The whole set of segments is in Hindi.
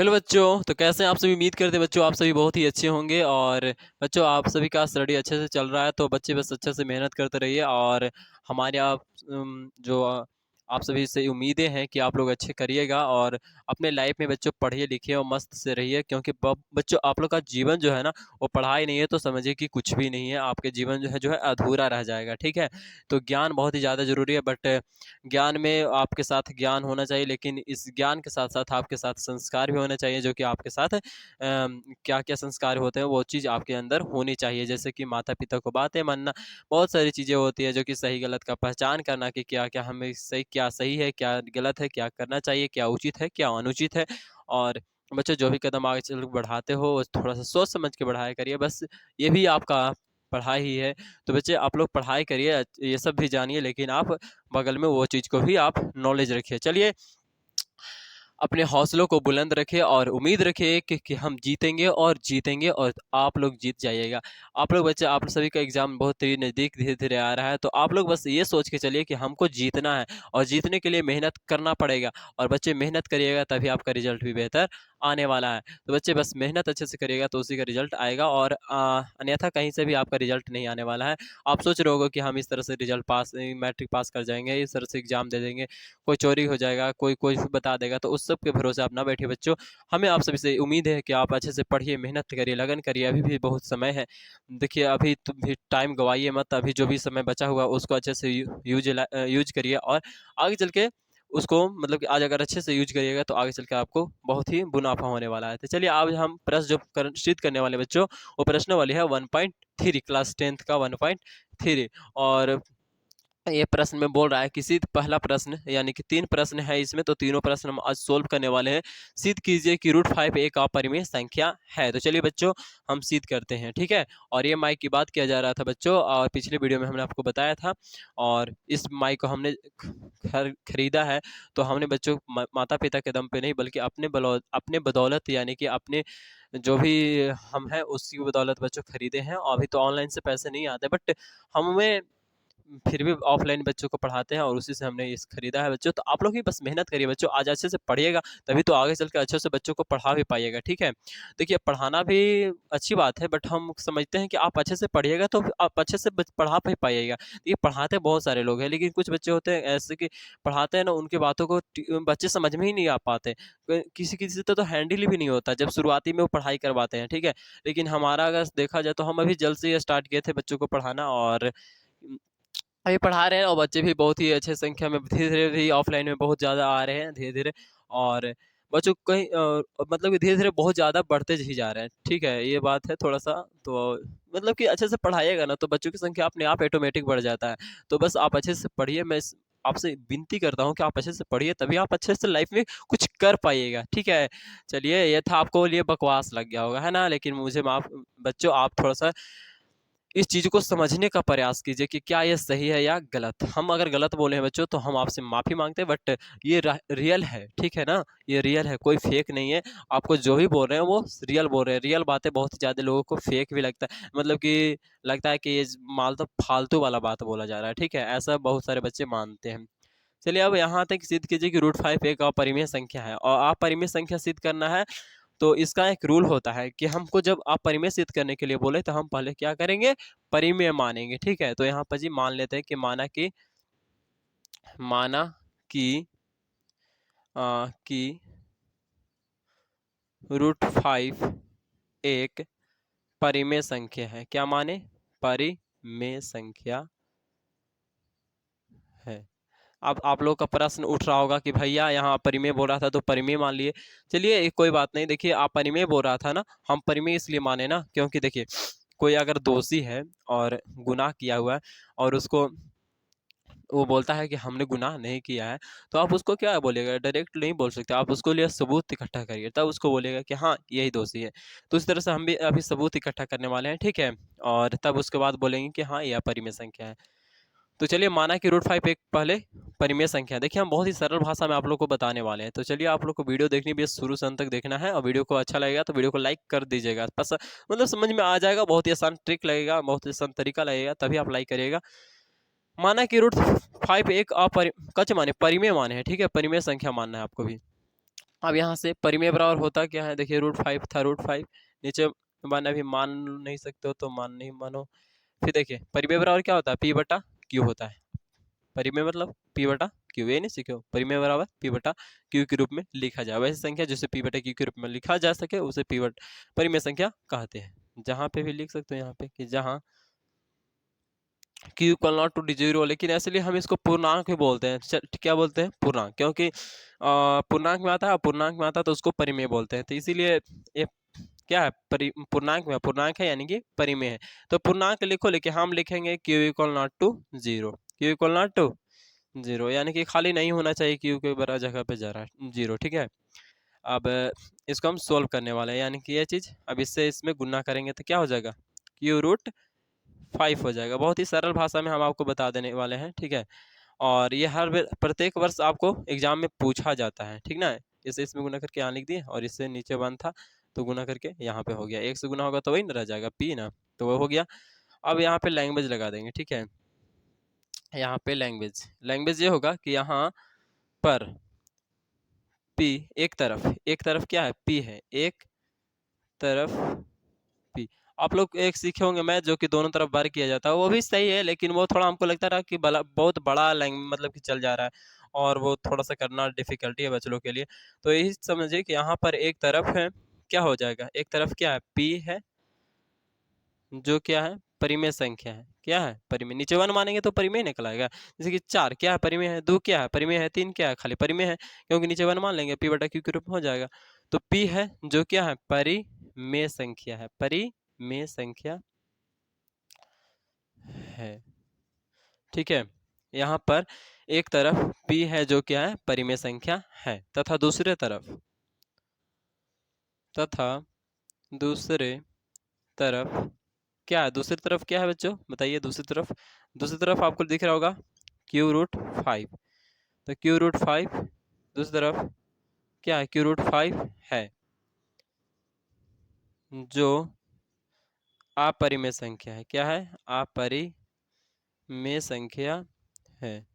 हेलो बच्चों, तो कैसे हैं आप सभी। उम्मीद करते हैं बच्चों आप सभी बहुत ही अच्छे होंगे। और बच्चों आप सभी का स्टडी अच्छे से चल रहा है, तो बच्चे बस अच्छे से मेहनत करते रहिए। और हमारे आप सभी से उम्मीदें हैं कि आप लोग अच्छे करिएगा और अपने लाइफ में बच्चों पढ़िए लिखिए और मस्त से रहिए। क्योंकि बच्चों आप लोग का जीवन जो है ना, वो पढ़ाई नहीं है तो समझिए कि कुछ भी नहीं है। आपके जीवन जो है अधूरा रह जाएगा। ठीक है, तो ज्ञान बहुत ही ज़्यादा ज़रूरी है, बट ज्ञान में आपके साथ ज्ञान होना चाहिए, लेकिन इस ज्ञान के साथ साथ आपके साथ संस्कार भी होने चाहिए। जो कि आपके साथ क्या क्या संस्कार होते हैं वो चीज़ आपके अंदर होनी चाहिए। जैसे कि माता पिता को बातें मानना, बहुत सारी चीज़ें होती है जो कि सही गलत का पहचान करना, कि क्या क्या हमें सही है, क्या गलत है, क्या करना चाहिए, क्या उचित है, क्या अनुचित है। और बच्चों जो भी कदम आगे चल बढ़ाते हो थोड़ा सा सोच समझ के बढ़ाया करिए। बस ये भी आपका पढ़ाई ही है। तो बच्चे आप लोग पढ़ाई करिए, ये सब भी जानिए, लेकिन आप बगल में वो चीज़ को भी आप नॉलेज रखिए। चलिए, अपने हौसलों को बुलंद रखें और उम्मीद रखें कि हम जीतेंगे और जीतेंगे और आप लोग जीत जाइएगा। आप लोग बच्चे, आप सभी का एग्ज़ाम बहुत ही नज़दीक धीरे धीरे आ रहा है, तो आप लोग बस ये सोच के चलिए कि हमको जीतना है और जीतने के लिए मेहनत करना पड़ेगा। और बच्चे मेहनत करिएगा तभी आपका रिजल्ट भी बेहतर आने वाला है। तो बच्चे बस मेहनत अच्छे से करिएगा तो उसी का रिजल्ट आएगा, और अन्यथा कहीं से भी आपका रिजल्ट नहीं आने वाला है। आप सोच रहे होगे कि हम इस तरह से रिजल्ट पास, मैट्रिक पास कर जाएंगे, इस तरह से एग्ज़ाम दे देंगे, कोई चोरी हो जाएगा, कोई कोई बता देगा, तो उस सब के भरोसे आप ना बैठिए बच्चों। हमें आप सभी से उम्मीद है कि आप अच्छे से पढ़िए, मेहनत करिए, लगन करिए। अभी भी बहुत समय है। देखिए, अभी तो भी टाइम गवाइए मत। अभी जो भी समय बचा हुआ उसको अच्छे से यूज करिए, और आगे चल के उसको, मतलब कि आज अगर अच्छे से यूज करिएगा तो आगे चल के आपको बहुत ही मुनाफा होने वाला है। तो चलिए, आज हम प्रश्न जो निश्चित करने वाले बच्चों, वो प्रश्न वाली है 1.3, क्लास 10th का 1.3। और ये प्रश्न में बोल रहा है कि सिद्ध, पहला प्रश्न यानी कि 3 प्रश्न है इसमें, तो तीनों प्रश्न हम आज सोल्व करने वाले हैं। सिद्ध कीजिए कि √5 एक अपरिमेय संख्या है। तो चलिए बच्चों, हम सिद्ध करते हैं। ठीक है, और ये माइक की बात किया जा रहा था बच्चों, और पिछले वीडियो में हमने आपको बताया था। और इस माइक को हमने खरीदा है, तो हमने बच्चों माता पिता के दम पे नहीं, बल्कि अपने बदौलत, यानी कि अपने जो भी हम हैं उसी की बदौलत बच्चों खरीदे हैं। और अभी तो ऑनलाइन से पैसे नहीं आते, बट हमें फिर भी ऑफलाइन बच्चों को पढ़ाते हैं और उसी से हमने इस खरीदा है बच्चों। तो आप लोग भी बस मेहनत करिए बच्चों, आज अच्छे से पढ़िएगा तभी तो आगे चल के अच्छे से बच्चों को पढ़ा भी पाइएगा। ठीक है, देखिए पढ़ाना भी अच्छी बात है, बट हम समझते हैं कि आप अच्छे से पढ़िएगा तो आप अच्छे से पढ़ा भी पाइएगा। ये पढ़ाते बहुत सारे लोग हैं, लेकिन कुछ बच्चे होते हैं ऐसे कि पढ़ाते हैं ना, उनके बातों को बच्चे समझ में ही नहीं आ पाते। किसी किसी से तो हैंडल भी नहीं होता जब शुरुआती में वो पढ़ाई करवाते हैं। ठीक है, लेकिन हमारा अगर देखा जाए तो हम अभी जल्द से ये स्टार्ट किए थे बच्चों को पढ़ाना, और अभी पढ़ा रहे हैं, और बच्चे भी बहुत ही अच्छे संख्या में धीरे धीरे भी ऑफलाइन में बहुत ज़्यादा आ रहे हैं धीरे धीरे। और बच्चों को कहीं मतलब कि धीरे धीरे बहुत ज़्यादा बढ़ते ही जा रहे हैं। ठीक है, ये बात है थोड़ा सा। तो मतलब कि अच्छे से पढ़ाइएगा ना तो बच्चों की संख्या अपने आप ऑटोमेटिक बढ़ जाता है। तो बस आप अच्छे से पढ़िए। मैं आपसे विनती करता हूँ कि आप अच्छे से पढ़िए, तभी आप अच्छे से लाइफ में कुछ कर पाइएगा। ठीक है, चलिए, ये था, आपको लिए बकवास लग गया होगा, है ना, लेकिन मुझे माफ बच्चों, आप थोड़ा सा इस चीज़ को समझने का प्रयास कीजिए कि क्या ये सही है या गलत। हम अगर गलत बोले हैं बच्चों तो हम आपसे माफ़ी मांगते हैं, बट ये रियल है। ठीक है ना, ये रियल है, कोई फेक नहीं है। आपको जो भी बोल रहे हैं वो रियल बोल रहे हैं। रियल बातें बहुत ज़्यादा लोगों को फेक भी लगता है, मतलब कि लगता है कि ये माल तो फालतू वाला बात बोला जा रहा है। ठीक है, ऐसा बहुत सारे बच्चे मानते हैं। चलिए, अब यहाँ तक सिद्ध कीजिए कि √5 एक अपरिमेय संख्या है, और अपरिमेय संख्या सिद्ध करना है तो इसका एक रूल होता है कि हमको जब आप परिमेय सिद्ध करने के लिए बोले तो हम पहले क्या करेंगे, परिमेय मानेंगे। ठीक है, तो यहाँ पर जी मान लेते हैं कि माना कि कि √5 एक परिमेय संख्या है। क्या माने, परिमेय संख्या है। अब आप लोग का प्रश्न उठ रहा होगा कि भैया यहाँ परिमेय बोल रहा था तो परिमेय मान लिए। चलिए, कोई बात नहीं। देखिए, आप परिमेय बोल रहा था ना, हम परिमेय इसलिए माने ना क्योंकि देखिए, कोई अगर दोषी है और गुनाह किया हुआ है, और उसको वो बोलता है कि हमने गुनाह नहीं किया है, तो आप उसको क्या बोलेगा, डायरेक्ट नहीं बोल सकते। आप उसको लिए सबूत इकट्ठा करिए, तब उसको बोलेगा कि हाँ यही दोषी है। तो इस तरह से हम भी अभी सबूत इकट्ठा करने वाले हैं। ठीक है, और तब उसके बाद बोलेंगे कि हाँ यह परिमेय संख्या है। तो चलिए, माना कि √5 एक पहले परिमेय संख्या है। देखिए, हम बहुत ही सरल भाषा में आप लोग को बताने वाले हैं। तो चलिए, आप लोग को वीडियो देखनी भी है, शुरू से अंत तक देखना है, और वीडियो को अच्छा लगेगा तो वीडियो को लाइक कर दीजिएगा। बस मतलब समझ में आ जाएगा, बहुत ही आसान ट्रिक लगेगा, बहुत ही आसान तरीका लगेगा, तभी आप लाइक करिएगा। माना कि √5 एक कच माने परिमेय माने है। ठीक है, परिमेय संख्या मानना है आपको भी। अब यहाँ से परिमेय बराबर होता क्या है, देखिए √5 था, √5 नीचे मान अभी मान नहीं सकते हो तो मान नहीं मानो। फिर देखिए परिमेय बराबर क्या होता है, P बटा Q होता है। परिमेय मतलब P बटा Q, ये नहीं सीखे हो, परिमेय बराबर P बटा Q के रूप में लिखा जाए। वैसी संख्या जिसे P बटा Q के रूप में लिखा जा सके उसे परिमेय संख्या कहते हैं। जहाँ पे भी लिख सकते हो यहाँ पे कि जहाँ Q इक्वल नॉट टू डी0, लेकिन इसलिए हम इसको पूर्णांक भी बोलते हैं। क्या बोलते हैं, पूर्णांक, क्योंकि पूर्णांक में आता है, पूर्णांक में आता है तो उसको परिमेय बोलते हैं। तो इसीलिए ये क्या है, पूर्णांक में पूर्णांक है यानी कि परिमेय है। तो पूर्णांक लिखो, लेकिन हम लिखेंगे Q equal not to 0, Q equal not to 0 यानी कि खाली नहीं होना चाहिए, Q के बराबर जगह पे जा रहा है 0, ठीक है। अब इसको हम सोल्व करने वाले हैं, यानी कि ये चीज़ अब इससे इसमें गुना करेंगे तो क्या हो जाएगा, Q√5 हो जाएगा। बहुत ही सरल भाषा में हम आपको बता देने वाले हैं, ठीक है। और ये प्रत्येक वर्ष आपको एग्जाम में पूछा जाता है, ठीक ना। इसे इसमें गुना करके यहाँ लिख दिए और इससे नीचे 1 था तो गुना करके यहाँ पे हो गया, 1 से गुना होगा तो वही ना रह जाएगा P ना, तो वो हो गया। अब यहाँ पे लैंग्वेज लगा देंगे, ठीक है। यहाँ पे लैंग्वेज लैंग्वेज ये होगा कि यहाँ पर P एक तरफ क्या है, P है, एक तरफ P। आप लोग एक सीखे होंगे मैथ जो कि दोनों तरफ बार किया जाता है, वो भी सही है, लेकिन वो थोड़ा हमको लगता रहा कि बहुत बड़ा मतलब कि चल जा रहा है और वो थोड़ा सा करना डिफिकल्टी है बच्चों के लिए। तो यही समझिए कि यहाँ पर एक तरफ है, क्या हो जाएगा, एक तरफ क्या है, P है, जो क्या है, परिमेय संख्या है। क्या है, परिमेय। नीचे 1 मानेंगे तो परिमेय निकल आएगा। जैसे कि 4 क्या है, परिमेय है, 2 क्या है, परिमेय है, 3 क्या है, खाली परिमेय है, क्योंकि नीचे 1 मान लेंगे, P बटा Q के रूप में हो जाएगा। तो P है जो क्या है, परिमेय संख्या है, परिमेय संख्या है, ठीक है। यहाँ पर एक तरफ P है जो क्या है, परिमेय संख्या है, तथा दूसरे तरफ क्या है, दूसरी तरफ क्या है बच्चों, बताइए। दूसरी तरफ आपको दिख रहा होगा Q√5, तो Q√5 दूसरी तरफ क्या है, Q√5 है जो अपरिमेय संख्या है। क्या है, अपरिमेय संख्या है,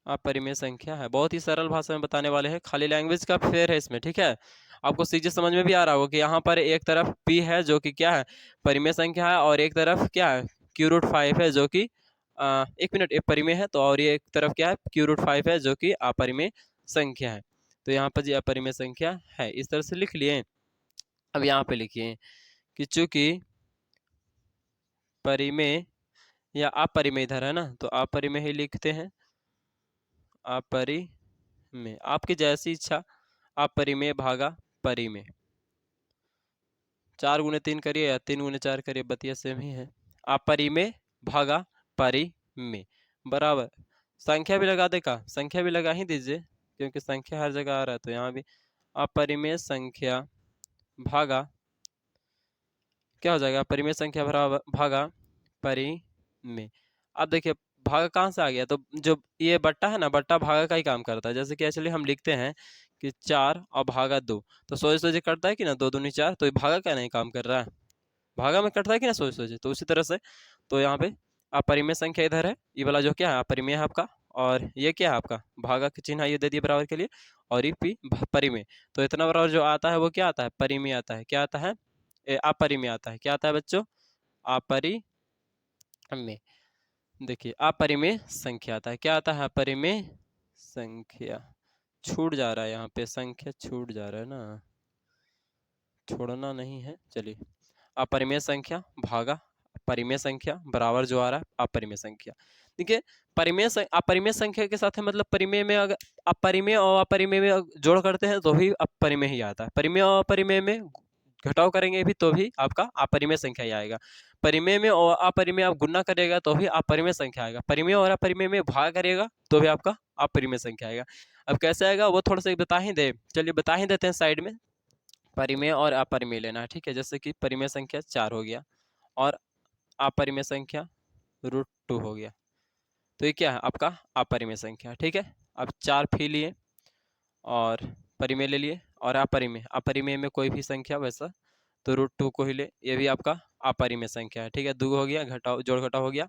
अपरिमेय संख्या है। बहुत ही सरल भाषा में बताने वाले हैं, खाली लैंग्वेज का फेर है इसमें, ठीक है। आपको सीधे समझ में भी आ रहा होगा कि यहाँ पर एक तरफ P है जो कि क्या है, परिमेय संख्या है, और एक तरफ क्या है, Q√5 है जो कि एक मिनट, एक परिमेय है, तो और ये एक तरफ क्या है, Q√5 है जो कि अपरिमेय संख्या है। तो यहाँ पर जी अपरिमेय संख्या है, इस तरह से लिख लिए। अब यहाँ पे लिखिए कि चूंकि परिमेय या अपरिमेय इधर है ना, तो अपरिमेय ही लिखते हैं, अपरिमेय, आपकी जैसी इच्छा, अपरिमेय भागा परिमेय। 4 गुने 3 करिए या 3 गुने 4 करिए, बतिया सेम ही है। अपरिमेय भागा परिमेय बराबर, संख्या भी लगा दे का, संख्या भी लगा ही दीजिए क्योंकि संख्या हर जगह आ रहा है, तो यहाँ भी अपरिमेय संख्या भागा क्या हो जाएगा, परिमेय संख्या भागा परिमेय। अब देखिए भागा कहाँ से आ गया, तो जो ये बट्टा है ना, बट्टा भागा का ही काम करता है। जैसे कि एक्चुअली हम लिखते हैं कि 4 और भागा 2, तो सोचे सोचे कटता है कि ना, 2 दूनी 4, तो ये भागा का नहीं काम कर रहा है, भागा में कटता है कि ना सोचे सोचे। तो उसी तरह से तो यहाँ पे अपरिमेय संख्या इधर है, ये वाला जो क्या है अपरिमेय है आपका, और ये क्या है आपका भागा के चिन्ह ये दे दिए बराबर के लिए, और ये P परिमेय। तो इतना बराबर जो आता है वो क्या आता है, परिमेय आता है। क्या आता है, अपरिमेय आता है। क्या आता है बच्चों, अपरिमेय। देखिए अपरिमेय संख्या आता है, क्या आता है, अपरिमेय संख्या। छूट जा रहा है यहाँ पे, संख्या छूट जा रहा है ना, छोड़ना नहीं है, चलिए। अपरिमेय संख्या भागा परिमेय संख्या बराबर जो आ रहा है अपरिमेय संख्या। देखिए अपरिमेय संख्या के साथ है, मतलब परिमेय में अगर अपरिमेय और अपरिमेय में जोड़ करते हैं तो भी अपरिमेय ही आता है, परिमेय और अपरिमेय में घटाव करेंगे भी तो भी आपका अपरिमेय संख्या ही आएगा। परिमेय में और अपरिमेय आप गुना करेगा तो भी अपरिमेय संख्या आएगा, परिमेय और अपरिमेय में भाग करेगा तो भी आपका अपरिमेय संख्या आएगा। अब कैसे आएगा वो थोड़ा सा बता ही दे, चलिए बता ही देते हैं साइड में। परिमेय और अपरिमेय लेना है, ठीक है। जैसे कि परिमेय संख्या 4 हो गया और अपरिमेय संख्या √2 हो गया, तो ये क्या है आपका अपरिमेय संख्या, ठीक है। अब 4 फी लिए और परिमेय ले लिए, और अपरिमेय में कोई भी संख्या वैसा तो √2 को ही ले, ये भी आपका अपरिमेय संख्या है, ठीक है। 2 हो गया, घटाओ जोड़ घटाव हो गया।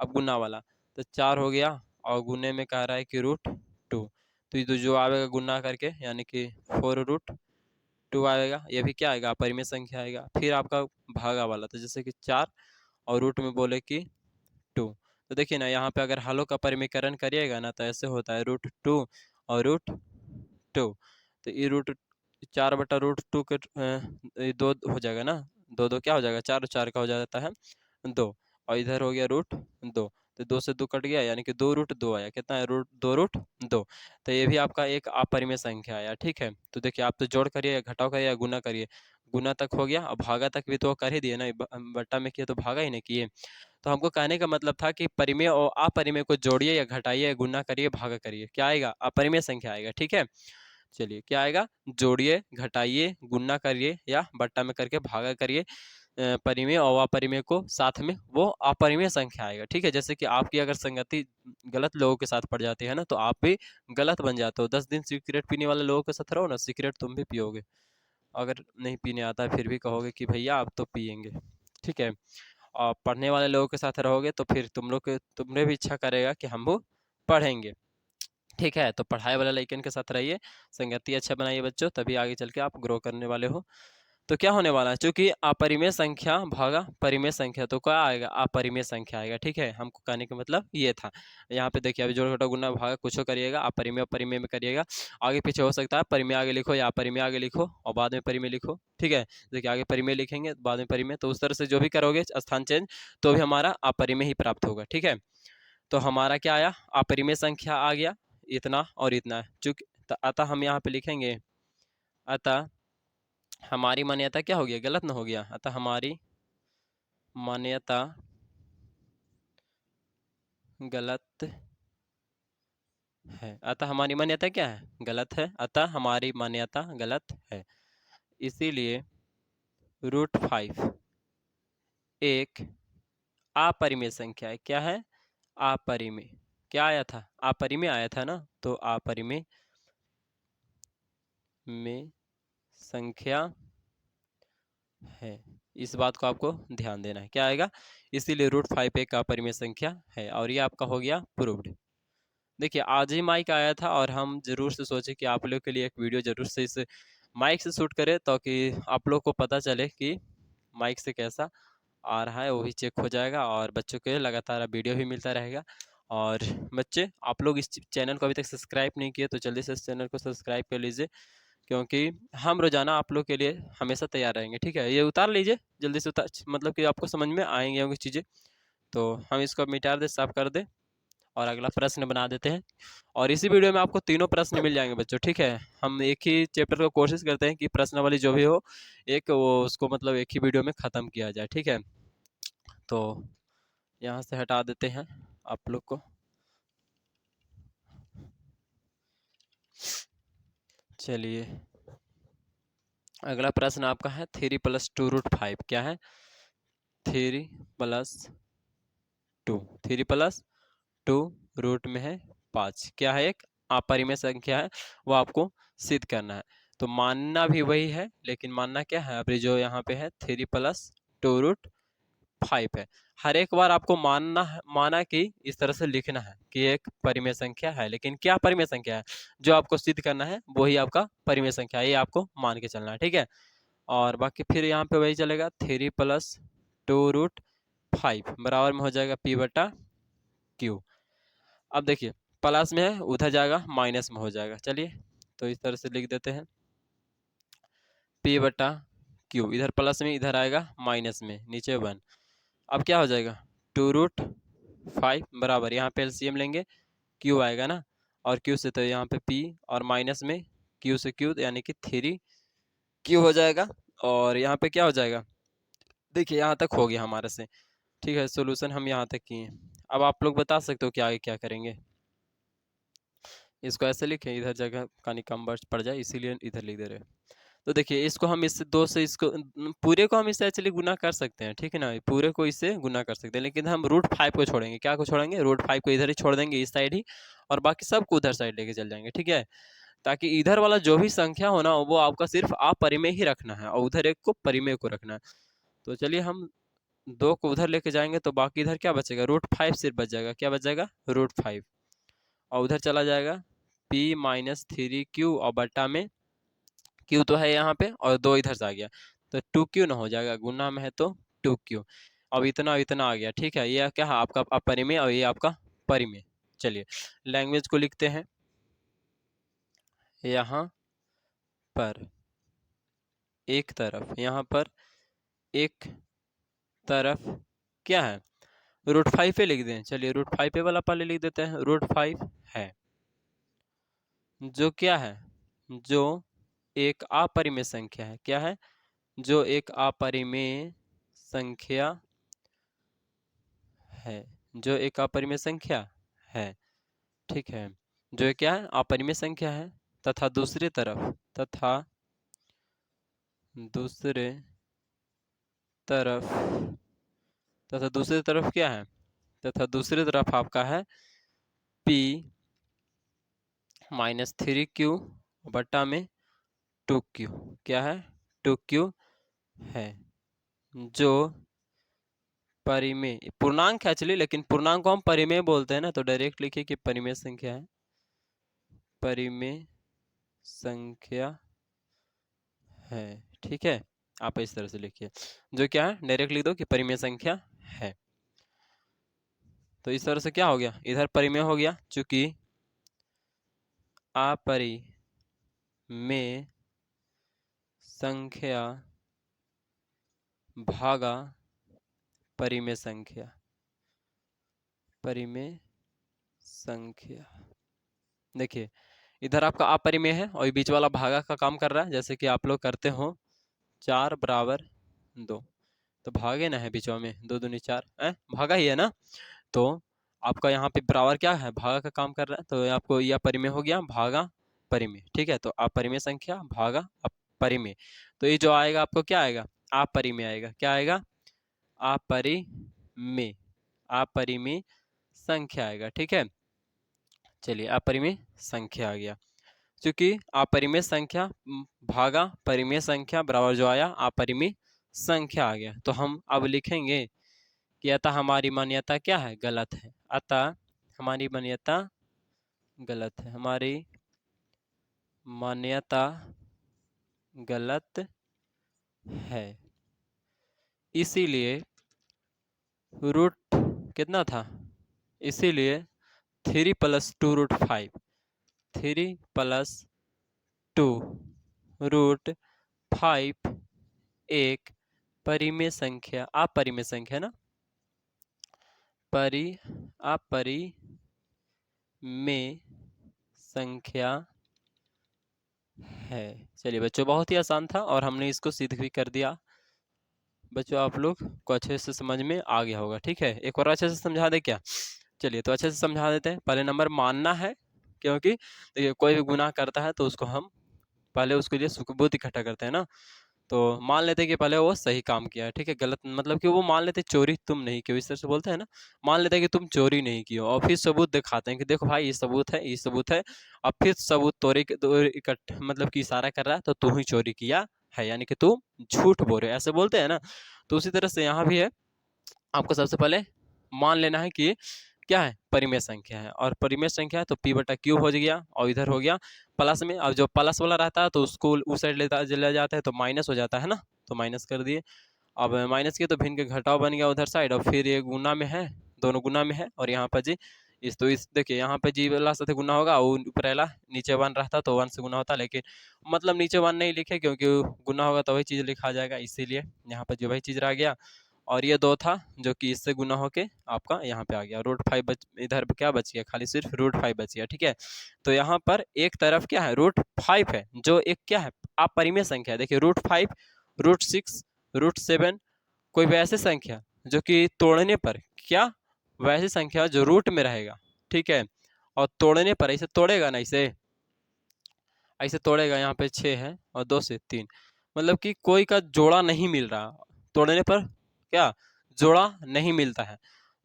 अब गुना वाला, तो 4 हो गया और गुने में कह रहा है कि √2, तो ये जो आएगा गुना करके यानी कि 4√2 आएगा, ये भी क्या आएगा अपरिमेय संख्या आएगा। फिर आपका भागा वाला, तो जैसे कि 4 और रूट में बोले कि 2, तो देखिए ना यहाँ पे अगर हलों का परिमीकरण करिएगा ना तो ऐसे होता है √2 और √2, तो ये √4/√2 के ये 2 हो जाएगा ना, 2 2 क्या हो जाएगा 4 और 4 का हो जाता है 2, और इधर हो गया √2, तो 2 से 2 कट गया यानी कि 2√2 आया। कितना है 2√2, तो ये भी आपका एक अपरिमेय संख्या आया। ठीक है, तो देखिए आप तो जोड़ करिए या घटाव करिए या गुना करिए, गुना तक हो गया और भागा तक भी तो कर ही दिए ना, बट्टा में किए तो भागा ही नहीं किए। तो हमको कहने का मतलब था कि परिमेय और अपरिमेय को जोड़िए या घटाइए या गुना करिए भागा करिए, क्या आएगा अपरिमेय संख्या आएगा। ठीक है, चलिए क्या आएगा, जोड़िए घटाइए गुना करिए या बट्टा में करके भागा करिए परिमेय और अपरिमेय को साथ में, वो अपरिमेय संख्या आएगा। ठीक है, जैसे कि आपकी अगर संगति गलत लोगों के साथ पड़ जाती है ना तो आप भी गलत बन जाते हो। 10 दिन सिगरेट पीने वाले लोगों के साथ रहो ना, सिगरेट तुम भी पियोगे। अगर नहीं पीने आता है फिर भी कहोगे कि भैया आप तो पियेंगे। ठीक है, और पढ़ने वाले लोगों के साथ रहोगे तो फिर तुमने भी इच्छा करेगा कि हम वो पढ़ेंगे। ठीक है, तो पढ़ाई वाला लइकन के साथ रहिए, संगति अच्छा बनाइए बच्चों, तभी आगे चल के आप ग्रो करने वाले हो। तो क्या होने वाला है, चूंकि अपरिमेय संख्या भागा परिमेय संख्या, तो क्या आएगा अपरिमेय संख्या आएगा। ठीक है, हमको कहने का मतलब ये था। यहाँ पे देखिए अभी जोड़ घटाव गुना भागा कुछ करिएगा, अपरिमेय परिमेय में करिएगा, आगे पीछे हो सकता है परिमेय आगे लिखो या अपरिमेय आगे लिखो और बाद में परिमेय लिखो। ठीक है, देखिए आगे परिमेय लिखेंगे बाद में परिमेय, तो उस तरह से जो भी करोगे स्थान चेंज तो भी हमारा अपरिमेय ही प्राप्त होगा। ठीक है, तो हमारा क्या आया अपरिमेय संख्या आ गया, इतना और इतना। चूंकि अतः हम यहाँ पे लिखेंगे, अतः हमारी मान्यता क्या हो गया, गलत ना हो गया, अतः हमारी मान्यता गलत है। अतः हमारी मान्यता क्या है, गलत है। अतः हमारी मान्यता गलत है, इसीलिए √5 एक अपरिमेय संख्या है। क्या है, अपरिमेय। क्या आया था, अपरिमेय आया था ना, तो अपरिमेय में संख्या है। इस बात को आपको ध्यान देना है, क्या आएगा, इसीलिए √5 एक अपरिमेय संख्या है। और ये आपका हो गया प्रूव्ड। देखिए आज ही माइक आया था और हम जरूर से सोचे कि आप लोग के लिए एक वीडियो जरूर से इस माइक से शूट करें, ताकि आप लोग को पता चले कि माइक से कैसा आ रहा है, वो भी चेक हो जाएगा और बच्चों के लगातार वीडियो भी मिलता रहेगा। और बच्चे आप लोग इस चैनल को अभी तक सब्सक्राइब नहीं किए तो जल्दी से इस चैनल को सब्सक्राइब कर लीजिए, क्योंकि हम रोजाना आप लोग के लिए हमेशा तैयार रहेंगे। ठीक है, ये उतार लीजिए जल्दी से, उतार मतलब कि आपको समझ में आएंगे होंगी चीज़ें, तो हम इसको मिटा दे साफ कर दे और अगला प्रश्न बना देते हैं। और इसी वीडियो में आपको तीनों प्रश्न मिल जाएंगे बच्चों। ठीक है, हम एक ही चैप्टर को कोशिश करते हैं कि प्रश्न वाली जो भी हो एक वो उसको मतलब एक ही वीडियो में ख़त्म किया जाए। ठीक है, तो यहाँ से हटा देते हैं आप लोग को। चलिए अगला प्रश्न आपका है 3+2√5 क्या है, 3+2, 3+2 रूट में है 5, क्या है एक अपरिमेय संख्या है, वो आपको सिद्ध करना है। तो मानना भी वही है, लेकिन मानना क्या है, अभी जो यहाँ पे है 3+2√5 है। हर एक बार आपको मानना है, माना कि इस तरह से लिखना है कि एक परिमेय संख्या है, लेकिन क्या परिमेय संख्या है, जो आपको सिद्ध करना है वही आपका परिमेय संख्या है, ये आपको मान के चलना है। ठीक है, और बाकी फिर यहाँ पे वही चलेगा 3+2√5 बराबर में हो जाएगा P/Q। अब देखिए प्लस में है उधर जाएगा माइनस में हो जाएगा। चलिए तो इस तरह से लिख देते हैं P/Q, इधर प्लस में इधर आएगा माइनस में, नीचे 1। अब क्या हो जाएगा 2√5 बराबर, यहाँ पे एलसीएम लेंगे Q आएगा ना, और Q से तो यहाँ पे P और माइनस में Q से Q यानी कि 3Q हो जाएगा। और यहाँ पे क्या हो जाएगा, देखिए यहाँ तक हो गया हमारे से। ठीक है, सोल्यूशन हम यहाँ तक किए। अब आप लोग बता सकते हो कि आगे क्या करेंगे। इसको ऐसे लिखें, इधर जगह कहीं कम बच पड़ जाए इसीलिए इधर लिख दे रहे हैं। तो देखिए इसको हम इससे 2 से इसको पूरे को हम इससे एक्चुअली गुना कर सकते हैं। ठीक है ना, पूरे को इससे गुना कर सकते हैं, लेकिन हम √5 को छोड़ेंगे। क्या को छोड़ेंगे, √5 को इधर ही छोड़ देंगे इस साइड ही, और बाकी सब को उधर साइड लेके चल जाएंगे। ठीक है, ताकि इधर वाला जो भी संख्या हो ना वो आपका सिर्फ अपरिमेय ही रखना है और उधर एक को परिमेय को रखना है। तो चलिए हम 2 को उधर लेके जाएंगे तो बाकी इधर क्या बचेगा, √5 सिर्फ बच जाएगा। क्या बच जाएगा, √5, और उधर चला जाएगा p माइनस 3q और बटा में q तो है यहाँ पे और 2 इधर से आ गया तो 2q ना हो जाएगा, गुना में है तो 2q। अब इतना इतना आ गया, ठीक है। ये क्या है आपका अपरिमेय और ये आपका परिमेय। चलिए लैंग्वेज को लिखते हैं। यहाँ पर एक तरफ, यहाँ पर एक तरफ क्या है, √5 पे लिख दें। चलिए √5 पे वाला पहले लिख देते हैं। √5 है जो क्या है, जो एक अपरिमेय संख्या है। क्या है, जो एक अपरिमेय संख्या है, जो एक अपरिमेय संख्या है, ठीक है। जो क्या है, अपरिमेय संख्या है तथा दूसरी तरफ, तथा दूसरे तरफ, तथा दूसरी तरफ क्या है, तथा दूसरी तरफ आपका है p माइनस 3q बटा में 2q। क्या है, 2q है जो परिमेय पूर्णांक है। चलिए लेकिन पूर्णांक को हम परिमेय बोलते हैं ना, तो डायरेक्ट लिखिए कि परिमेय संख्या है, परिमेय संख्या है, ठीक है। आप इस तरह से लिखिए, जो क्या है डायरेक्ट लिख दो कि परिमेय संख्या है। तो इस तरह से क्या हो गया, इधर परिमेय हो गया, चूंकि अपरिमेय संख्या भागा परिमेय संख्या, परिमेय संख्या। देखिए इधर आपका अपरिमेय है और बीच वाला भागा का काम कर रहा है, जैसे कि आप लोग करते हो 4 बराबर 2, तो भागे ना है बीच में, 2 दूनी 4 भागा ही है ना। तो आपका यहाँ पे बराबर क्या है, भागा का काम कर रहा है, तो आपको यह परिमेय हो गया भागा परिमेय, ठीक है। तो अपरिमेय संख्या भागा परिमेय, तो ये जो आएगा आपको क्या आएगा, अपरिमेय आएगा। क्या आएगा, अपरिमेय, अपरिमेय संख्या आएगा, ठीक है। चलिए अपरिमेय संख्या आ गया, क्योंकि अपरिमेय संख्या भागा परिमेय संख्या बराबर जो आया अपरिमेय संख्या आ गया। तो हम अब लिखेंगे कि अतः हमारी मान्यता क्या है, गलत है। अतः हमारी मान्यता गलत है, हमारी मान्यता गलत है। इसीलिए रूट कितना था, इसीलिए 3 + 2 √5, 3 + 2 √5 एक परिमेय संख्या, अपरिमेय संख्या ना, अपरिमेय संख्या है। चलिए बच्चों बहुत ही आसान था और हमने इसको सिद्ध भी कर दिया। बच्चों आप लोग को अच्छे से समझ में आ गया होगा, ठीक है। एक और अच्छे से समझा दे क्या, चलिए तो अच्छे से समझा देते हैं। पहले नंबर मानना है, क्योंकि देखिए कोई भी गुनाह करता है तो उसको हम पहले उसके लिए सबूत इकट्ठा करते हैं ना। तो मान लेते कि पहले वो सही काम किया है, ठीक है। गलत मतलब कि वो मान लेते चोरी तुम नहीं की हो, इस तरह से बोलते हैं ना। मान लेते हैं कि तुम चोरी नहीं की हो और फिर सबूत दिखाते हैं कि देखो भाई ये सबूत है, ये सबूत है। अब फिर सबूत तोड़े इकट्ठा मतलब कि इशारा कर रहा है तो तू ही चोरी किया है, यानी कि तू झूठ बोल रहे, ऐसे बोलते हैं ना। तो उसी तरह से यहाँ भी है, आपको सबसे पहले मान लेना है कि क्या है, परिमेय संख्या है। और परिमेय संख्या है तो p/q हो गया और इधर हो गया प्लस में। अब जो प्लस वाला रहता है तो उसको उस साइड ले जाता है तो माइनस हो जाता है ना, तो माइनस कर दिए। अब माइनस किए तो भिन्न के घटाव बन गया उधर साइड, और फिर ये गुना में है, दोनों गुना में है। और यहाँ पर जी इस देखिए यहाँ पे जी वाला साथ गुना होगा, वो ऊपर वाला नीचे 1 रहता तो 1 से गुना होता, लेकिन मतलब नीचे 1 नहीं लिखे क्योंकि गुना होगा तो वही चीज़ लिखा जाएगा, इसीलिए यहाँ पर जो वही चीज़ रह गया। और ये 2 था जो कि इससे गुना होके आपका यहाँ पे आ गया √5 इधर क्या बच गया, खाली सिर्फ √5 बच गया, ठीक है। तो यहाँ पर एक तरफ क्या है, √5 है जो एक क्या है, अपरिमेय संख्या है। देखिए √5, √6, √7 कोई वैसे संख्या जो कि तोड़ने पर क्या, वैसी संख्या जो रूट में रहेगा, ठीक है। और तोड़ने पर ऐसे तोड़ेगा ना, इसे ऐसे तोड़ेगा, यहाँ पे 6 है और 2 से 3, मतलब कि कोई का जोड़ा नहीं मिल रहा, तोड़ने पर क्या जोड़ा नहीं मिलता है।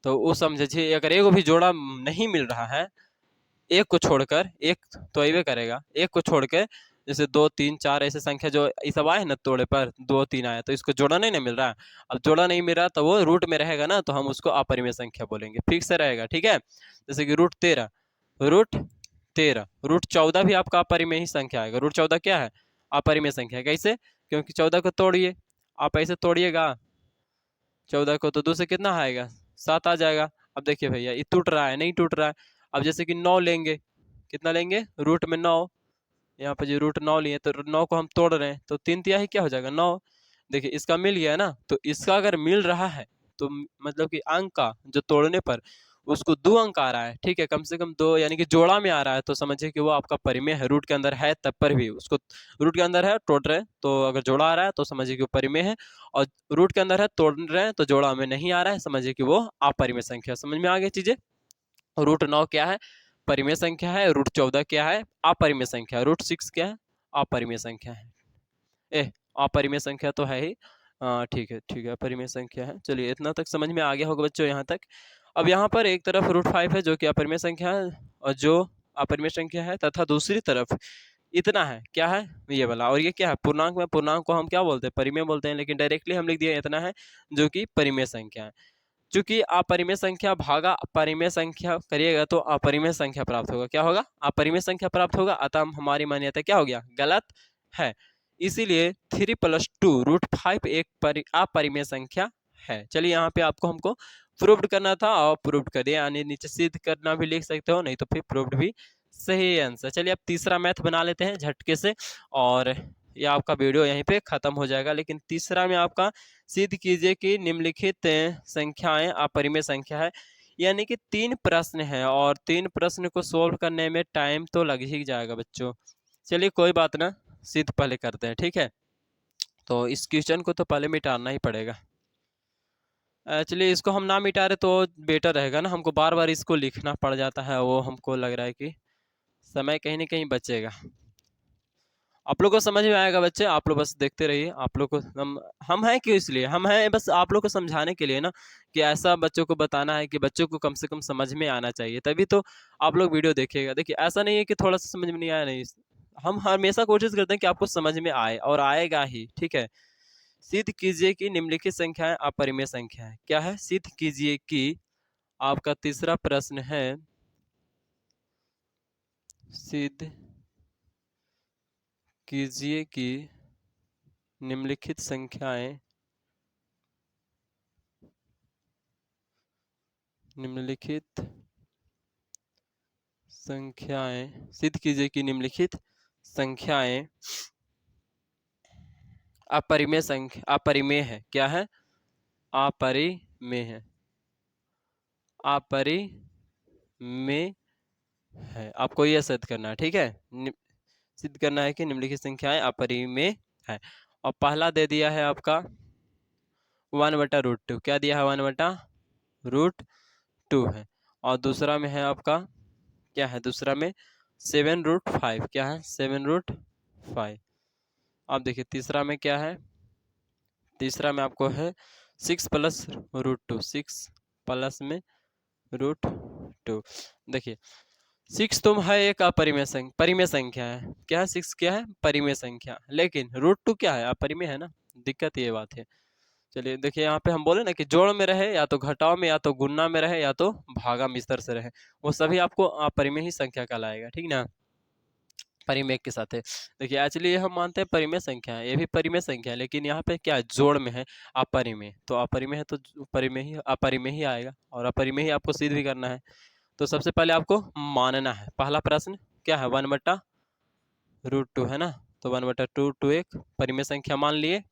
तो वो समझिए अगर एक भी जोड़ा नहीं मिल रहा है, एक को छोड़कर, एक तो अबे करेगा, एक को छोड़कर जैसे 2 3 4 ऐसे संख्या जो ये सब आए ना तोड़े पर 2 3 आया, तो इसको जोड़ा नहीं ना मिल रहा है। अब जोड़ा नहीं मिल रहा तो वो रूट में रहेगा ना, तो हम उसको अपरिमेय संख्या बोलेंगे, फिक्स रहेगा, ठीक है। जैसे कि √13, 13। रूट 14 भी आपका अपरिमेय संख्या आएगा। रूट 14 क्या है? अपरिमेय संख्या है। कैसे? क्योंकि 14 को तोड़िए, आप ऐसे तोड़िएगा 14 को तो 2 से कितना आएगा? 7 आ जाएगा। अब देखिए भैया ये टूट रहा है, नहीं टूट रहा है। अब जैसे कि 9 लेंगे, कितना लेंगे? रूट में 9, यहाँ पे जो रूट 9 लिए तो 9 को हम तोड़ रहे हैं तो 3 तिहाई क्या हो जाएगा? 9। देखिए इसका मिल गया ना, तो इसका अगर मिल रहा है तो मतलब कि अंक का जो तोड़ने पर उसको 2 अंक आ रहा है, ठीक है, कम से कम 2 यानी कि जोड़ा में आ रहा है, तो समझिए कि वो आपका परिमेय है। रूट के अंदर है तब पर भी उसको, रूट के अंदर है तोड़ रहे हैं तो अगर जोड़ा आ रहा है तो समझिए कि वो परिमेय है, और रूट के अंदर है तोड़ रहे हैं तो जोड़ा में नहीं आ रहा है, समझिए कि वो अपरिमेय संख्या। समझ में आ गई चीजें? रूट 9 क्या है? परिमेय संख्या है। रूट 14 क्या है? अपरिमेय संख्या। रूट 6 क्या है? अपरिमेय संख्या है। ए, अपरिमेय संख्या तो है ही। ठीक है ठीक है, अपरिमेय संख्या है। चलिए इतना तक समझ में आ गया होगा बच्चों यहाँ तक। अब यहाँ पर एक तरफ रूट 5 है जो कि अपरिमेय संख्या है, और जो अपरिमेय संख्या है, तथा दूसरी तरफ इतना है, क्या है? ये वाला। और ये क्या है? पूर्णांक में, पूर्णांक को हम क्या बोलते हैं? परिमेय बोलते हैं, लेकिन डायरेक्टली हम लिख दिए इतना है जो कि परिमेय संख्या है। चूंकि अपरिमेय संख्या भागा परिमेय संख्या करिएगा तो अपरिमेय संख्या प्राप्त होगा। क्या होगा? अपरिमेय संख्या प्राप्त होगा। अतः हमारी मान्यता क्या हो गया? गलत है। इसीलिए 3+2 रूट 5 एक अपरिमेय संख्या है। चलिए यहाँ पे आपको हमको प्रूव्ड करना था और प्रूव्ड कर दिया, यानी नीचे सिद्ध करना भी लिख सकते हो, नहीं तो फिर प्रूव्ड भी सही आंसर। चलिए अब तीसरा मैथ बना लेते हैं झटके से, और ये आपका वीडियो यहीं पे खत्म हो जाएगा। लेकिन तीसरा में आपका सिद्ध कीजिए कि निम्नलिखित संख्याएं अपरिमेय संख्या है। यानी कि 3 प्रश्न है, और 3 प्रश्न को सोल्व करने में टाइम तो लग ही जाएगा बच्चों। चलिए कोई बात ना, सिद्ध पहले करते हैं, ठीक है? तो इस क्वेश्चन को तो पहले मिटाना ही पड़ेगा। एक्चुअली इसको हम ना मिटा रहे तो बेटर रहेगा ना, हमको बार बार इसको लिखना पड़ जाता है, वो हमको लग रहा है कि समय कहीं ना कहीं बचेगा। आप लोग को समझ में आएगा बच्चे, आप लोग बस देखते रहिए। आप लोग को हम हैं क्यों? इसलिए हम हैं बस आप लोग को समझाने के लिए ना, कि ऐसा बच्चों को बताना है कि बच्चों को कम से कम समझ में आना चाहिए, तभी तो आप लोग वीडियो देखिएगा। देखिए ऐसा नहीं है कि थोड़ा सा समझ में नहीं आया, नहीं, हम हमेशा कोशिश करते हैं कि आपको समझ में आए, और आएगा ही, ठीक है? सिद्ध कीजिए कि निम्नलिखित संख्याएं अपरिमेय संख्या है। क्या है? सिद्ध कीजिए कि, आपका तीसरा प्रश्न है, सिद्ध कीजिए कि निम्नलिखित संख्याएं निम्नलिखित संख्याएं सिद्ध कीजिए कि निम्नलिखित संख्याएं अपरिमेय है। क्या है? अपरिमेय है। अपरिमेय है, आपको यह सिद्ध करना है, ठीक है? सिद्ध करना है कि निम्नलिखित संख्याएं अपरिमेय है। और पहला दे दिया है आपका 1/√2। क्या दिया है? 1/√2 है। और दूसरा में है आपका, क्या है दूसरा में? 7√5। क्या है? 7√5। अब देखिए तीसरा में क्या है? तीसरा में आपको है 6+√2। 6 प्लस में √2। देखिए 6 तो है एक अपरिमेय संख्या, परिमेय संख्या है। क्या है? 6 क्या है? परिमेय संख्या। लेकिन √2 क्या है? अपरिमेय है ना, दिक्कत ये बात है। चलिए देखिए यहाँ पे हम बोले ना कि जोड़ में रहे या तो घटाव में, या तो गुणा में रहे, या तो भागा में, इस तरह से रहे, वो सभी आपको अपरिमेय ही संख्या कहलाएगा, ठीक ना? परिमेय के साथ है। देखिए एक्चुअली हम मानते हैं परिमेय संख्या है, ये भी परिमेय संख्या है, लेकिन यहाँ पे क्या है? जोड़ में है, अपरिमेय। तो अपरिमेय है तो परिमेय ही अपरिमेय ही आएगा, और अपरिमेय ही आपको सिद्ध भी करना है। तो सबसे पहले आपको मानना है। पहला प्रश्न क्या है? 1/√2 है ना, तो 1/√2 एक परिमेय संख्या मान लिए।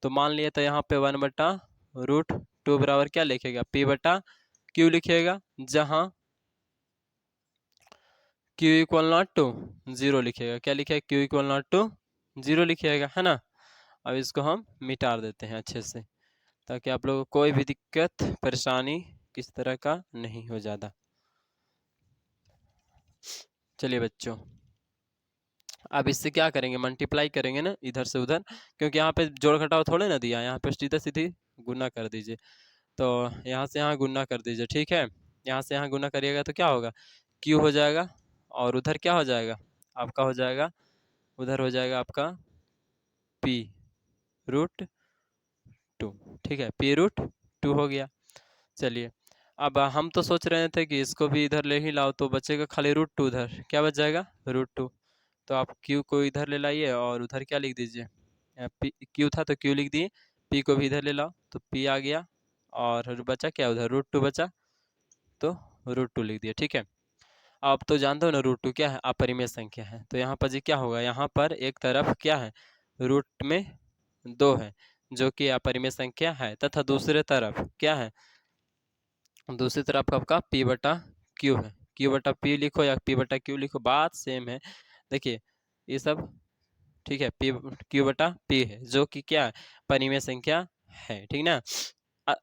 तो मान लिए तो यहाँ पे 1/√2 बराबर क्या लिखेगा? P/Q लिखेगा, जहाँ Q=0 लिखेगा। क्या लिखेगा? Q=0 लिखिएगा, है ना? अब इसको हम मिटा देते हैं अच्छे से, ताकि आप लोगों को कोई भी दिक्कत परेशानी किस तरह का नहीं हो ज़्यादा। चलिए बच्चों, अब इससे क्या करेंगे? मल्टीप्लाई करेंगे ना इधर से उधर, क्योंकि यहाँ पे जोड़ घटाव थोड़े ना दिया, यहाँ पे सीधा सीधी गुना कर दीजिए। तो यहाँ से यहाँ गुना कर दीजिए, ठीक है? यहाँ से यहाँ गुना करिएगा तो क्या होगा? Q हो जाएगा, और उधर क्या हो जाएगा? आपका हो जाएगा, उधर हो जाएगा आपका P√2, ठीक है? P√2 हो गया। चलिए अब हम तो सोच रहे थे कि इसको भी इधर ले ही लाओ, तो बचेगा खाली √2 उधर, क्या बच जाएगा √2। तो आप q को इधर ले लाइए और उधर क्या लिख दीजिए, p q था तो q लिख दिए, p को भी इधर ले लाओ तो p आ गया, और बचा क्या उधर √2 बचा, तो √2 लिख दिया। ठीक है, आप तो जानते हो ना √2 क्या है, अपरिमेय संख्या है। तो यहाँ पर जी क्या होगा, यहाँ पर एक तरफ क्या है रूट में 2 है जो कि अपरिमेय संख्या है, तथा दूसरे तरफ क्या है, दूसरी तरफ आपका p बटा q है। q बटा p लिखो या p बटा q लिखो, बात सेम है। देखिए ये सब ठीक है, p q बटा p है जो कि क्या है, परिमेय संख्या है, ठीक ना। अ,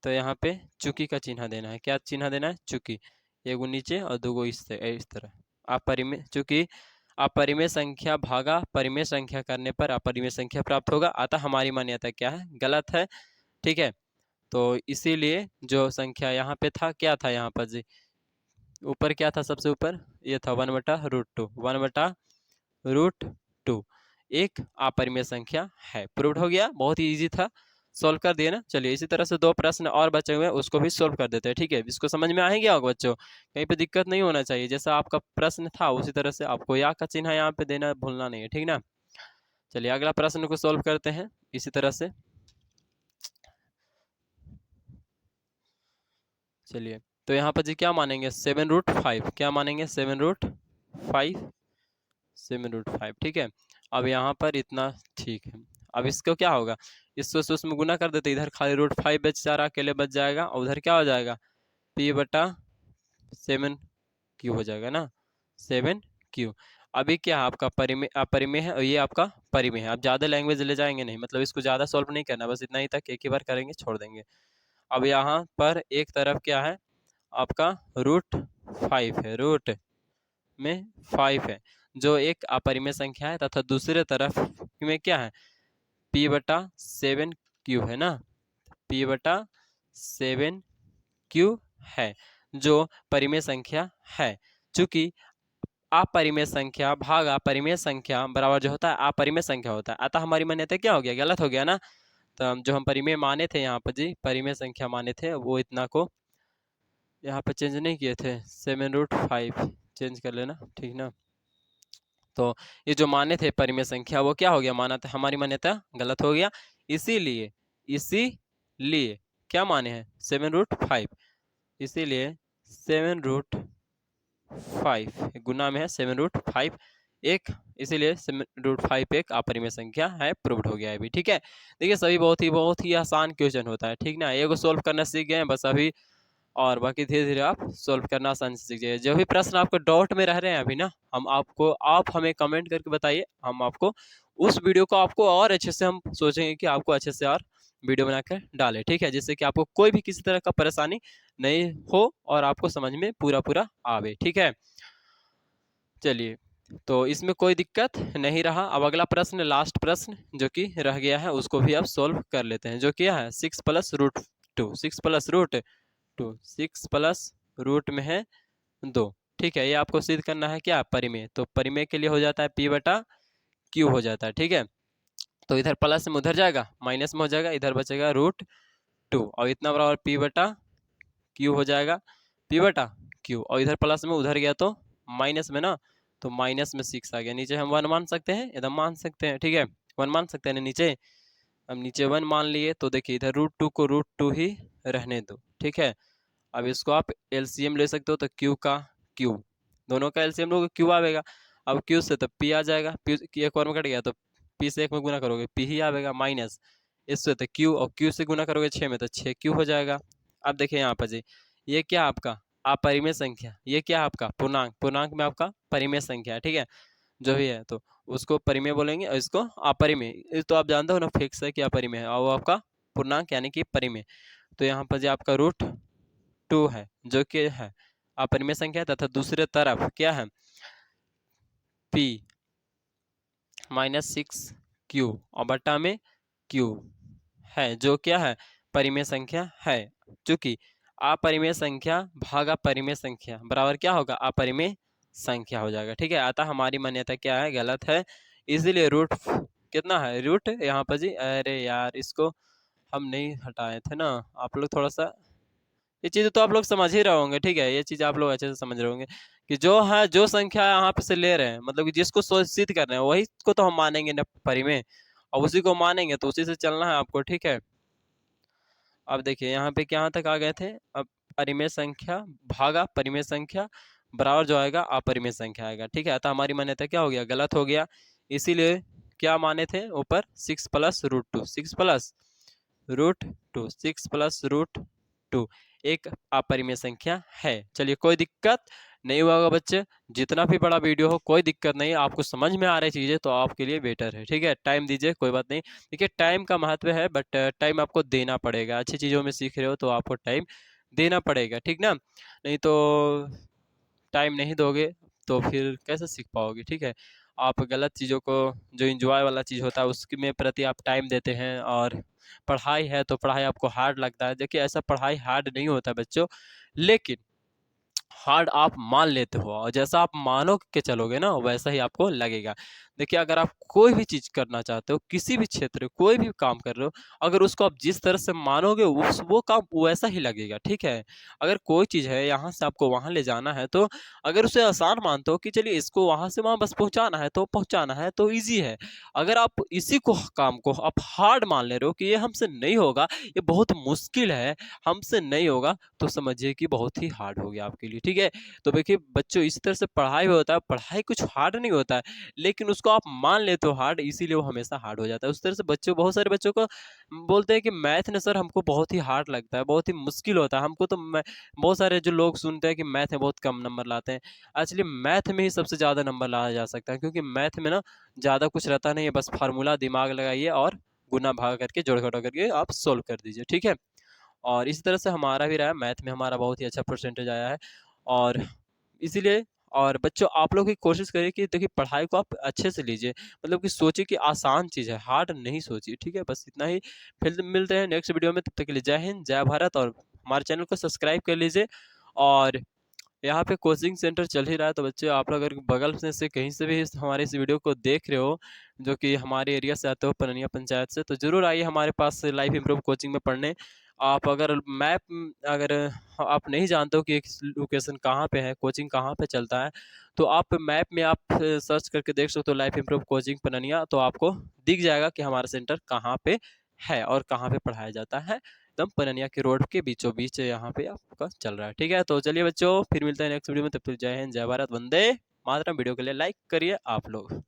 तो यहाँ पे चुकी का चिन्ह देना है, क्या चिन्ह देना है, चुकी, एगो नीचे और दो इस तरह। अपरिमेय, चूंकि अपरिमेय संख्या भागा परिमेय संख्या करने पर अपरिमेय संख्या प्राप्त होगा, अतः हमारी मान्यता क्या है, गलत है। ठीक है, तो इसीलिए जो संख्या यहाँ पे था, क्या था यहाँ पर जी, ऊपर क्या था, सबसे ऊपर ये था 1/√2, 1/√2 एक अपरिमेय संख्या है। प्रूव्ड हो गया, बहुत ही इजी था, सोल्व कर दिए ना। चलिए इसी तरह से 2 प्रश्न और बचे हुए हैं, उसको भी सोल्व कर देते हैं। ठीक है, इसको समझ में आ गया होगा बच्चों, कहीं पे दिक्कत नहीं होना चाहिए। जैसा आपका प्रश्न था उसी तरह से आपको या का चिन्ह यहाँ पे देना भूलना नहीं है, ठीक ना। चलिए अगला प्रश्न को सोल्व करते हैं इसी तरह से। चलिए तो यहाँ पर जी क्या मानेंगे, 7√5, क्या मानेंगे 7√5, 7√5। ठीक है, अब यहाँ पर इतना ठीक है। अब इसको क्या होगा, इसको उसमें गुना कर देते, इधर खाली √5 बेचारा अकेले बच जाएगा, और उधर क्या हो जाएगा, p/7q हो जाएगा ना, 7q। अभी क्या है, आपका परिमेय अपरिमेय है और ये आपका परिमेय है। आप ज़्यादा लैंग्वेज ले जाएंगे नहीं, मतलब इसको ज़्यादा सॉल्व नहीं करना, बस इतना ही तक एक ही बार करेंगे, छोड़ देंगे। अब यहाँ पर एक तरफ क्या है आपका √5 है, रूट में 5 है जो एक अपरिमेय संख्या है, तथा दूसरे तरफ में क्या है, p/7q है ना, p/7q है जो परिमेय संख्या है। चूंकि अपरिमेय संख्या भाग अपरिमेय संख्या बराबर जो होता है अपरिमेय संख्या होता है, अतः हमारी मान्यता क्या हो गया, गलत हो गया ना। तो हम जो हम परिमेय माने थे यहाँ पर जी, परिमेय संख्या माने थे, वो इतना को यहाँ पे चेंज नहीं किए थे, 7√5 चेंज कर लेना, ठीक ना। तो ये जो माने थे परिमेय संख्या वो क्या हो गया, माना था, हमारी मान्यता गलत हो गया। इसीलिए इसीलिए क्या माने हैं 7√5, इसीलिए 7√5 गुना में है 7√5 एक, इसीलिए 7√5 एक अपरिमेय संख्या है, प्रूव्ड हो गया है अभी। ठीक है, देखिए सभी बहुत ही आसान क्वेश्चन होता है, ठीक ना। एगो सोल्व करना सीख गए हैं बस अभी, और बाकी धीरे धीरे आप सोल्व करना आसानी से सीख जाइए। जो भी प्रश्न आपको डाउट में रह रहे हैं अभी ना, हम आपको, आप हमें कमेंट करके बताइए, हम आपको उस वीडियो को आपको और अच्छे से हम सोचेंगे कि आपको अच्छे से और वीडियो बनाकर डालें, ठीक है, जिससे कि आपको कोई भी किसी तरह का परेशानी नहीं हो और आपको समझ में पूरा पूरा आवे। ठीक है, चलिए तो इसमें कोई दिक्कत नहीं रहा। अब अगला प्रश्न, लास्ट प्रश्न जो कि रह गया है, उसको भी अब सोल्व कर लेते हैं। जो क्या है 6+√2, 6+√2 में है 2। ठीक है, ये आपको सिद्ध करना है क्या, परिमेय। तो परिमेय के लिए हो जाता है p/q हो जाता है। ठीक है, तो इधर प्लस में उधर जाएगा, माइनस में हो जाएगा, इधर बचेगा √2, और इतना बराबर p/q हो जाएगा, p/q, और इधर प्लस में उधर गया तो माइनस में ना, तो माइनस में 6 आ गया। नीचे हम 1 मान सकते हैं, एकदम मान सकते हैं, ठीक है, 1 मान सकते हैं ना नीचे। अब नीचे 1 मान लिए तो देखिए इधर √2 को √2 ही रहने दो। ठीक है, अब इसको आप एलसीएम ले सकते हो, तो क्यू का क्यू, दोनों का एलसीएम लोगे क्यू आवेगा। अब क्यू से तो पी आ जाएगा, पी एक और में कट गया तो पी से एक में गुना करोगे पी ही आवेगा, माइनस इससे तो क्यू, और क्यू से गुना करोगे 6 में तो 6q हो जाएगा। अब देखिए यहाँ पर जी, ये क्या आपका अपरिमेय संख्या, ये क्या आपका पूर्णांक, पूर्णांक में आपका परिमेय संख्या है। ठीक है, जो भी है तो उसको परिमेय बोलेंगे, और इसको अपरिमेय, तो आप जानते हो ना फिक्स है कि अपरिमेय है, और वो आपका पूर्णांक यानी कि परिमेय। तो यहाँ पर जो आपका √2 है जो कि है अपरिमेय संख्या, तथा दूसरे तरफ क्या है p-6q और बटा में q है जो क्या है परिमेय संख्या है। चूंकि अपरिमेय संख्या भागा परिमेय संख्या बराबर क्या होगा, अपरिमेय संख्या हो जाएगा। ठीक है, अतः हमारी मान्यता क्या है, गलत है। इसीलिए रूट कितना है, रूट यहाँ पर जी, अरे यार इसको हम नहीं हटाए थे ना, आप लोग थोड़ा सा ये चीज़ें तो आप लोग समझ ही रहे होंगे, ठीक है? ये चीज़ आप लोग अच्छे से समझ रहे होंगे कि जो है, जो संख्या यहाँ पे से ले रहे हैं, मतलब कि जिसको सिद्ध कर रहे हैं, वही को तो हम मानेंगे ना परिमेय, और उसी को मानेंगे तो उसी से चलना है आपको, ठीक है? अब देखिए यहाँ पे कहाँ तक आ गए थे? अब परिमेय संख्या भागा परिमेय संख्या बराबर जो आएगा अपरिमेय संख्या आएगा, ठीक है? अतः हमारी मान्यता क्या हो गया? गलत हो गया। इसीलिए क्या माने थे ऊपर? 6 plus root two, 6 plus root two, 6 plus root two एक अपरिमेय संख्या है। चलिए कोई दिक्कत नहीं हुआ होगा बच्चे, जितना भी बड़ा वीडियो हो कोई दिक्कत नहीं, आपको समझ में आ रही चीज़ें तो आपके लिए बेटर है, ठीक है? टाइम दीजिए, कोई बात नहीं। देखिए टाइम का महत्व है, बट टाइम आपको देना पड़ेगा। अच्छी चीज़ों में सीख रहे हो तो आपको टाइम देना पड़ेगा, ठीक ना? नहीं तो टाइम नहीं दोगे तो फिर कैसे सीख पाओगे, ठीक है? आप गलत चीज़ों को, जो एंजॉय वाला चीज़ होता है उसके में प्रति आप टाइम देते हैं, और पढ़ाई है तो पढ़ाई आपको हार्ड लगता है। देखिए ऐसा पढ़ाई हार्ड नहीं होता बच्चों, लेकिन हार्ड आप मान लेते हो, और जैसा आप मानो के चलोगे ना वैसा ही आपको लगेगा। देखिए अगर आप कोई भी चीज़ करना चाहते हो, किसी भी क्षेत्र में कोई भी काम कर रहे हो, अगर उसको आप जिस तरह से मानोगे उस वो काम वैसा ही लगेगा, ठीक है? अगर कोई चीज़ है यहाँ से आपको वहाँ ले जाना है, तो अगर उसे आसान मानते हो कि चलिए इसको वहाँ से वहाँ बस पहुँचाना है तो पहुँचाना है तो ईज़ी है। अगर आप इसी को काम को आप हार्ड मान ले रहे हो कि ये हमसे नहीं होगा, ये बहुत मुश्किल है, हमसे नहीं होगा, तो समझिए कि बहुत ही हार्ड हो गया आपके लिए, ठीक है? तो देखिए बच्चों इस तरह से पढ़ाई भी होता है, पढ़ाई कुछ हार्ड नहीं होता है, लेकिन उसको आप मान लेते हो हार्ड, इसीलिए वो हमेशा हार्ड हो जाता है। उस तरह से बच्चों, बहुत सारे बच्चों को बोलते हैं कि मैथ ने सर हमको बहुत ही हार्ड लगता है, बहुत ही मुश्किल होता है, हमको तो मैं, बहुत सारे जो लोग सुनते हैं कि मैथ में बहुत कम नंबर लाते हैं। एक्चुअली मैथ में ही सबसे ज़्यादा नंबर लाया जा सकता है, क्योंकि मैथ में ना ज़्यादा कुछ रहता नहीं है, बस फार्मूला दिमाग लगाइए और गुना भाग करके जोड़ घटाव करके आप सोल्व कर दीजिए, ठीक है? और इसी तरह से हमारा भी रहा है, मैथ में हमारा बहुत ही अच्छा परसेंटेज आया है, और इसीलिए, और बच्चों आप लोग भी कोशिश करिए कि देखिए पढ़ाई को आप अच्छे से लीजिए, मतलब कि सोचिए कि आसान चीज़ है, हार्ड नहीं सोचिए, ठीक है? बस इतना ही। फिर मिलते हैं नेक्स्ट वीडियो में, तब तक के लिए जय हिंद, जय भारत, और हमारे चैनल को सब्सक्राइब कर लीजिए। और यहाँ पे कोचिंग सेंटर चल ही रहा है, तो बच्चे आप लोग अगर बगल में से कहीं से भी हमारे इस वीडियो को देख रहे हो, जो कि हमारे एरिया से आते हो पननिया पंचायत से, तो ज़रूर आइए हमारे पास लाइफ इम्प्रूव कोचिंग में पढ़ने। आप अगर अगर आप नहीं जानते हो कि एक लोकेशन कहाँ पे है, कोचिंग कहाँ पे चलता है, तो आप मैप में आप सर्च करके देख सकते हो लाइफ इम्प्रूव कोचिंग पननिया, तो आपको दिख जाएगा कि हमारा सेंटर कहाँ पे है और कहाँ पे पढ़ाया जाता है। एकदम पननिया के रोड के बीचों बीच यहाँ पे आपका चल रहा है, ठीक है? तो चलिए बच्चों, फिर मिलते हैं नेक्स्ट वीडियो में, तब तक जय हिंद, जय भारत, वंदे मातरम। वीडियो के लिए लाइक करिए आप लोग।